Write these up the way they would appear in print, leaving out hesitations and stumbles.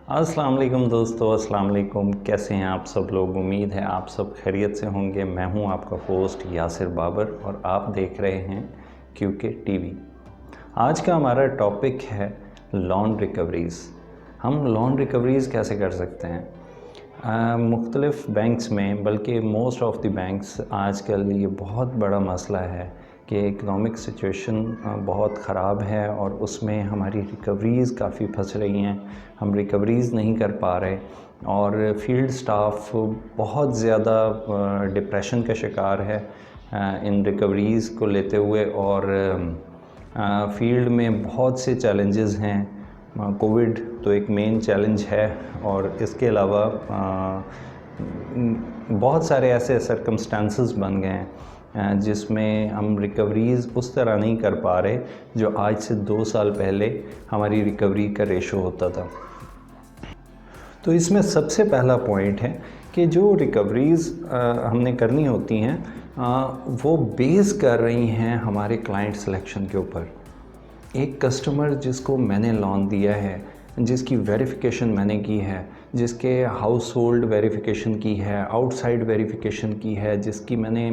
अस्सलाम वालेकुम दोस्तों, अस्सलाम वालेकुम। कैसे हैं आप सब लोग? उम्मीद है आप सब खैरियत से होंगे। मैं हूं आपका होस्ट यासिर बाबर और आप देख रहे हैं क्यूके टीवी। आज का हमारा टॉपिक है लोन रिकवरीज़। हम लोन रिकवरीज़ कैसे कर सकते हैं? मुख्तलिफ़ बैंक्स में, बल्कि मोस्ट ऑफ़ द बैंक्स आजकल ये बहुत बड़ा मसला है कि इकनॉमिक सिचुएशन बहुत ख़राब है और उसमें हमारी रिकवरीज़ काफ़ी फंस रही हैं। हम रिकवरीज़ नहीं कर पा रहे और फील्ड स्टाफ बहुत ज़्यादा डिप्रेशन का शिकार है इन रिकवरीज़ को लेते हुए। और फील्ड में बहुत से चैलेंजेस हैं। कोविड तो एक मेन चैलेंज है और इसके अलावा बहुत सारे ऐसे सर्कमस्टांसेस बन गए हैं जिसमें हम रिकवरीज़ उस तरह नहीं कर पा रहे जो आज से 2 साल पहले हमारी रिकवरी का रेशो होता था। तो इसमें सबसे पहला पॉइंट है कि जो रिकवरीज़ हमने करनी होती हैं वो बेस कर रही हैं हमारे क्लाइंट सिलेक्शन के ऊपर। एक कस्टमर जिसको मैंने लोन दिया है, जिसकी वेरिफ़िकेशन मैंने की है, जिसके हाउस होल्ड वेरिफ़िकेशन की है, आउटसाइड वेरिफ़िकेशन की है, जिसकी मैंने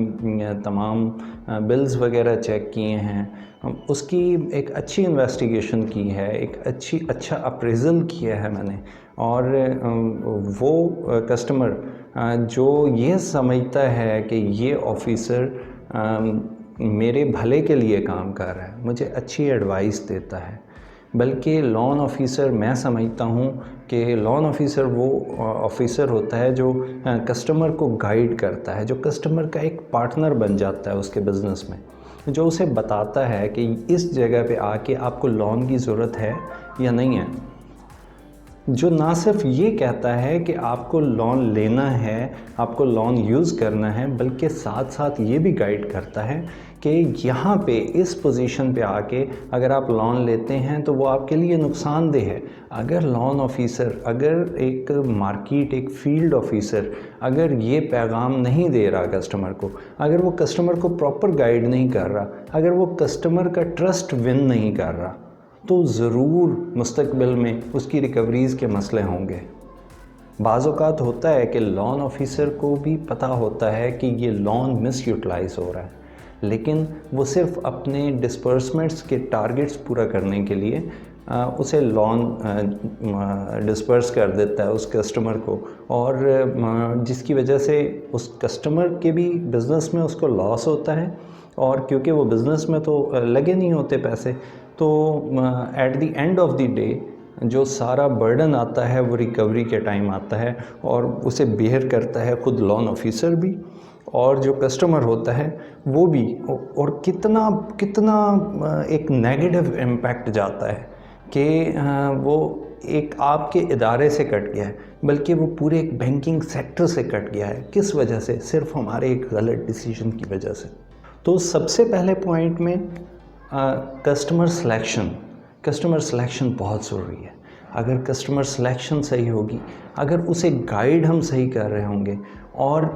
तमाम बिल्स वगैरह चेक किए हैं, उसकी एक अच्छी इन्वेस्टिगेशन की है, एक अच्छा अप्रेज़ल किया है मैंने। और वो कस्टमर जो ये समझता है कि ये ऑफ़िसर मेरे भले के लिए काम कर रहा है, मुझे अच्छी एडवाइस देता है, बल्कि लोन ऑफ़िसर मैं समझता हूँ कि लोन ऑफ़िसर वो ऑफ़िसर होता है जो कस्टमर को गाइड करता है, जो कस्टमर का एक पार्टनर बन जाता है उसके बिज़नेस में, जो उसे बताता है कि इस जगह पे आके आपको लोन की ज़रूरत है या नहीं है। जो ना सिर्फ ये कहता है कि आपको लोन लेना है, आपको लोन यूज़ करना है, बल्कि साथ साथ ये भी गाइड करता है कि यहाँ पे इस पोजीशन पे आके अगर आप लोन लेते हैं तो वो आपके लिए नुकसानदेह है। अगर लोन ऑफ़िसर, अगर एक मार्केट, एक फील्ड ऑफ़िसर अगर ये पैगाम नहीं दे रहा कस्टमर को, अगर वो कस्टमर को प्रॉपर गाइड नहीं कर रहा, अगर वो कस्टमर का ट्रस्ट विन नहीं कर रहा, तो ज़रूर मुस्तक़बिल में उसकी रिकवरीज़ के मसले होंगे। बाज़ औक़ात होता है कि लोन ऑफ़िसर को भी पता होता है कि ये लोन मिसयूटिलाइज़ हो रहा है, लेकिन वो सिर्फ़ अपने डिस्बर्समेंट्स के टारगेट्स पूरा करने के लिए उसे लोन डिस्पर्स कर देता है उस कस्टमर को, और जिसकी वजह से उस कस्टमर के भी बिज़नेस में उसको लॉस होता है। और क्योंकि वो बिज़नेस में तो लगे नहीं होते पैसे, तो at the end of the day जो सारा बर्डन आता है वो रिकवरी के टाइम आता है और उसे बेयर करता है ख़ुद लोन ऑफ़िसर भी और जो कस्टमर होता है वो भी। और कितना एक नेगेटिव इम्पैक्ट जाता है कि वो एक आपके इदारे से कट गया है, बल्कि वो पूरे एक बैंकिंग सेक्टर से कट गया है। किस वजह से? सिर्फ हमारे एक गलत डिसीजन की वजह से। तो सबसे पहले पॉइंट में कस्टमर सिलेक्शन बहुत ज़रूरी है। अगर कस्टमर सिलेक्शन सही होगी, अगर उसे गाइड हम सही कर रहे होंगे और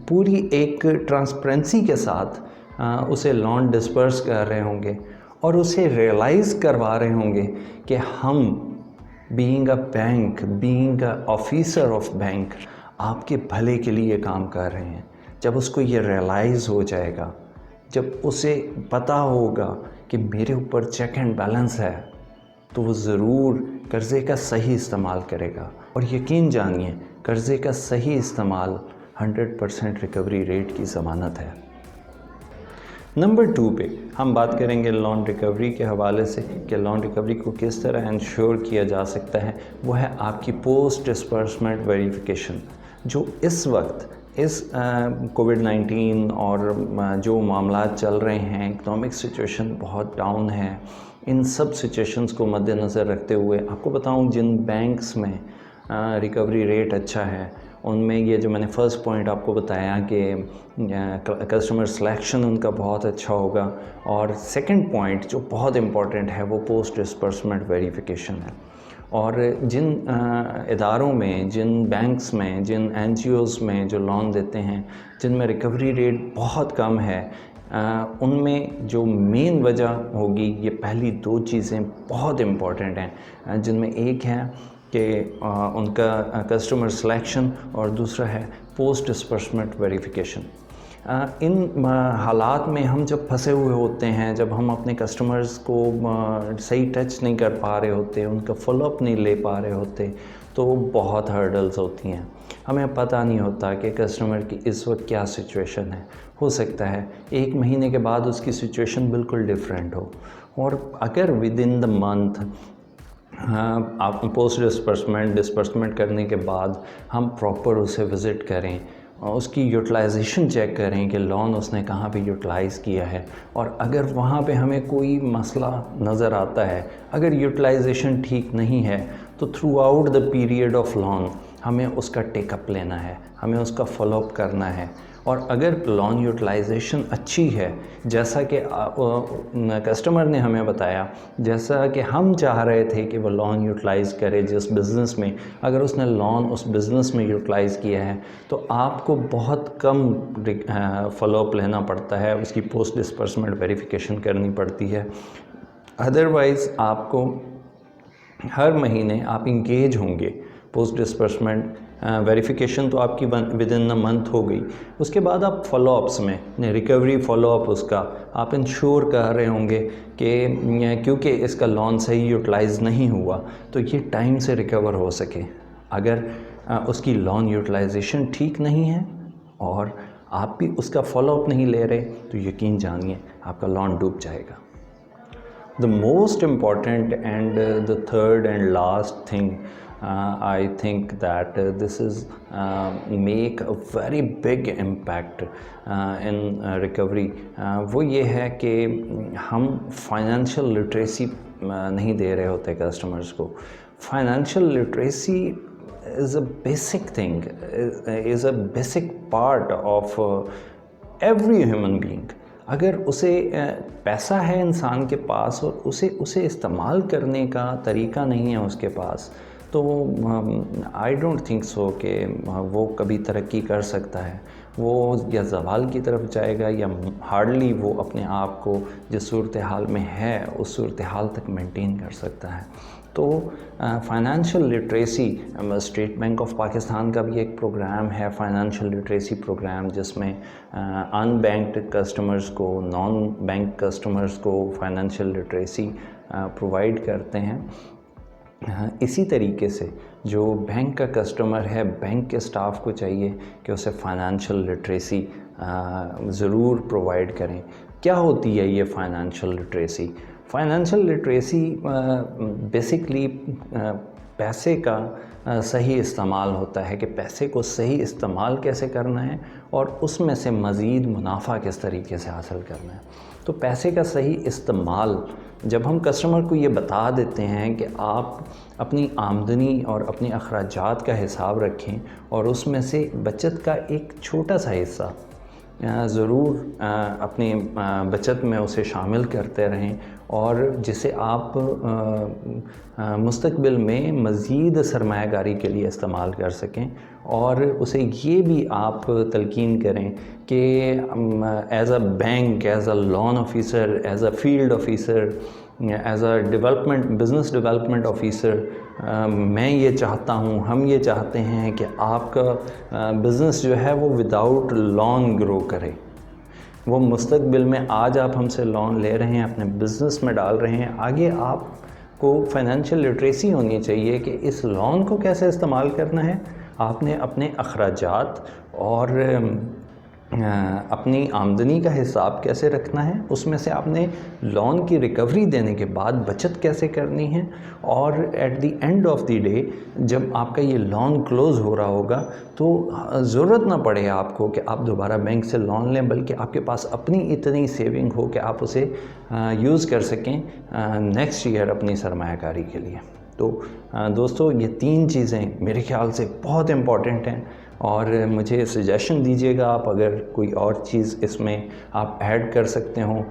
पूरी एक ट्रांसपेरेंसी के साथ उसे लोन डिस्पर्स कर रहे होंगे और उसे रियलाइज़ करवा रहे होंगे कि हम being a bank, being a officer of bank आपके भले के लिए काम कर रहे हैं, जब उसको ये रियलाइज़ हो जाएगा, जब उसे पता होगा कि मेरे ऊपर चेक एंड बैलेंस है, तो वो ज़रूर कर्ज़े का सही इस्तेमाल करेगा। और यकीन जानिए, कर्ज़े का सही इस्तेमाल 100% रिकवरी रेट की ज़मानत है। नंबर 2 पे हम बात करेंगे लोन रिकवरी के हवाले से कि लोन रिकवरी को किस तरह इंश्योर किया जा सकता है। वो है आपकी पोस्ट डिस्बर्समेंट वेरिफिकेशन, जो इस वक्त इस कोविड-19 और जो मामलात चल रहे हैं, इकनॉमिक सिचुएशन बहुत डाउन है, इन सब सिचुएशंस को मद्देनज़र रखते हुए आपको बताऊं, जिन बैंक्स में रिकवरी रेट अच्छा है उनमें ये जो मैंने फ़र्स्ट पॉइंट आपको बताया कि कस्टमर सिलेक्शन उनका बहुत अच्छा होगा, और सेकंड पॉइंट जो बहुत इम्पॉर्टेंट है वो पोस्ट डिस्बर्समेंट वेरिफिकेशन है। और जिन इदारों में, जिन बैंक्स में, जिन एनजीओज़ में जो लोन देते हैं, जिनमें रिकवरी रेट बहुत कम है, उनमें जो मेन वजह होगी, ये पहली 2 चीज़ें बहुत इम्पॉर्टेंट हैं, जिनमें एक है کہ ان کا کسٹمر سلیکشن اور دوسرا ہے پوسٹ ڈسبرسمنٹ ویریفیکیشن. ان حالات میں ہم جب پھنسے ہوئے ہوتے ہیں، جب ہم اپنے کسٹمرز کو صحیح ٹچ نہیں کر پا رہے ہوتے، ان کا فالو اپ نہیں لے پا رہے ہوتے، تو بہت ہرڈلز ہوتی ہیں. ہمیں پتہ نہیں ہوتا کہ کسٹمر کی اس وقت کیا سچویشن ہے. ہو سکتا ہے 1 مہینے کے بعد اس کی سچویشن بالکل ڈیفرنٹ ہو، اور اگر ود ان دا منتھ آپ پوسٹ ڈسبرسمنٹ کرنے کے بعد ہم پراپر اسے وزٹ کریں، اس کی یوٹیلائزیشن چیک کریں کہ لون اس نے کہاں پہ یوٹیلائز کیا ہے، اور اگر وہاں پہ ہمیں کوئی مسئلہ نظر آتا ہے، اگر یوٹیلائزیشن ٹھیک نہیں ہے، تو through out the period of loan ہمیں اس کا ٹیک اپ لینا ہے، ہمیں اس کا فالو اپ کرنا ہے. اور اگر لون یوٹیلائزیشن اچھی ہے، جیسا کہ کسٹمر نے ہمیں بتایا، جیسا کہ ہم چاہ رہے تھے کہ وہ لون یوٹیلائز کرے جس بزنس میں، اگر اس نے لون اس بزنس میں یوٹیلائز کیا ہے، تو آپ کو بہت کم فالو اپ لینا پڑتا ہے، اس کی پوسٹ ڈسبرسمنٹ ویریفیکیشن کرنی پڑتی ہے. ادروائز آپ کو ہر مہینے آپ انگیج ہوں گے. پوسٹ ڈسبرسمنٹ ویریفیکیشن تو آپ کی ود ان اے منتھ ہو گئی، اس کے بعد آپ فالو اپس میں ریکوری فالو اپ اس کا آپ انشور کر رہے ہوں گے کہ کیونکہ اس کا لون صحیح یوٹیلائز نہیں ہوا تو یہ ٹائم سے ریکور ہو سکے. اگر اس کی لون یوٹیلائزیشن ٹھیک نہیں ہے اور آپ بھی اس کا فالو اپ نہیں لے رہے، تو یقین جانیے آپ کا لون ڈوب جائے گا. The most important and the third and last thing I think that this is make a very big impact in recovery. وہ یہ ہے کہ ہم فائنینشیل لٹریسی نہیں دے رہے ہوتے کسٹمرز کو. Financial literacy is a basic thing, is a basic part of every human being. اگر اسے پیسہ ہے انسان کے پاس اور اسے استعمال کرنے کا طریقہ نہیں ہے اس کے پاس، تو آئی ڈونٹ تھنک سو کہ وہ کبھی ترقی کر سکتا ہے. وہ یا زوال کی طرف جائے گا یا ہارڈلی وہ اپنے آپ کو جس صورتحال میں ہے اس صورتحال تک مینٹین کر سکتا ہے. تو financial literacy, state bank of Pakistan کا بھی ایک پروگرام ہے فائنینشیل لٹریسی پروگرام، جس میں ان بینکڈ کسٹمرز کو، نان بینک کسٹمرز کو فائنینشیل لٹریسی پرووائڈ کرتے ہیں. اسی طریقے سے جو بینک کا کسٹمر ہے، بینک کے سٹاف کو چاہیے کہ اسے فائنینشیل لٹریسی ضرور پرووائڈ کریں. کیا ہوتی ہے یہ financial literacy? Financial literacy basically پیسے کا صحیح استعمال ہوتا ہے، کہ پیسے کو صحیح استعمال کیسے کرنا ہے اور اس میں سے مزید منافع کس طریقے سے حاصل کرنا ہے. تو پیسے کا صحیح استعمال جب ہم کسٹمر کو یہ بتا دیتے ہیں کہ آپ اپنی آمدنی اور اپنی اخراجات کا حساب رکھیں اور اس میں سے بچت کا ایک چھوٹا سا حصہ ضرور اپنی بچت میں اسے شامل کرتے رہیں، اور جسے آپ مستقبل میں مزید سرمایہ کاری کے لیے استعمال کر سکیں، اور اسے یہ بھی آپ تلقین کریں کہ as a bank, as a loan officer, as a field officer, as a business development officer, میں یہ چاہتا ہوں، ہم یہ چاہتے ہیں کہ آپ کا بزنس جو ہے وہ وداؤٹ لون گرو کرے. وہ مستقبل میں آج آپ ہم سے لون لے رہے ہیں، اپنے بزنس میں ڈال رہے ہیں، آگے آپ کو فائنینشیل لٹریسی ہونی چاہیے کہ اس لون کو کیسے استعمال کرنا ہے. آپ نے اپنے اخراجات اور اپنی آمدنی کا حساب کیسے رکھنا ہے، اس میں سے آپ نے لون کی ریکوری دینے کے بعد بچت کیسے کرنی ہے، اور at the end of the day جب آپ کا یہ لون کلوز ہو رہا ہوگا تو ضرورت نہ پڑے آپ کو کہ آپ دوبارہ بینک سے لون لیں، بلکہ آپ کے پاس اپنی اتنی سیونگ ہو کہ آپ اسے یوز کر سکیں نیکسٹ ایئر اپنی سرمایہ کاری کے لیے. تو دوستو، یہ 3 چیزیں میرے خیال سے بہت امپورٹنٹ ہیں، اور مجھے سجیشن دیجیے گا آپ اگر کوئی اور چیز اس میں آپ ایڈ کر سکتے ہوں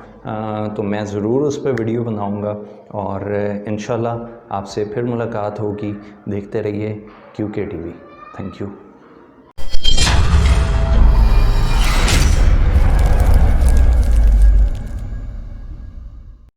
تو میں ضرور اس پہ ویڈیو بناؤں گا، اور انشاءاللہ آپ سے پھر ملاقات ہوگی. دیکھتے رہیے QK TV. Thank you.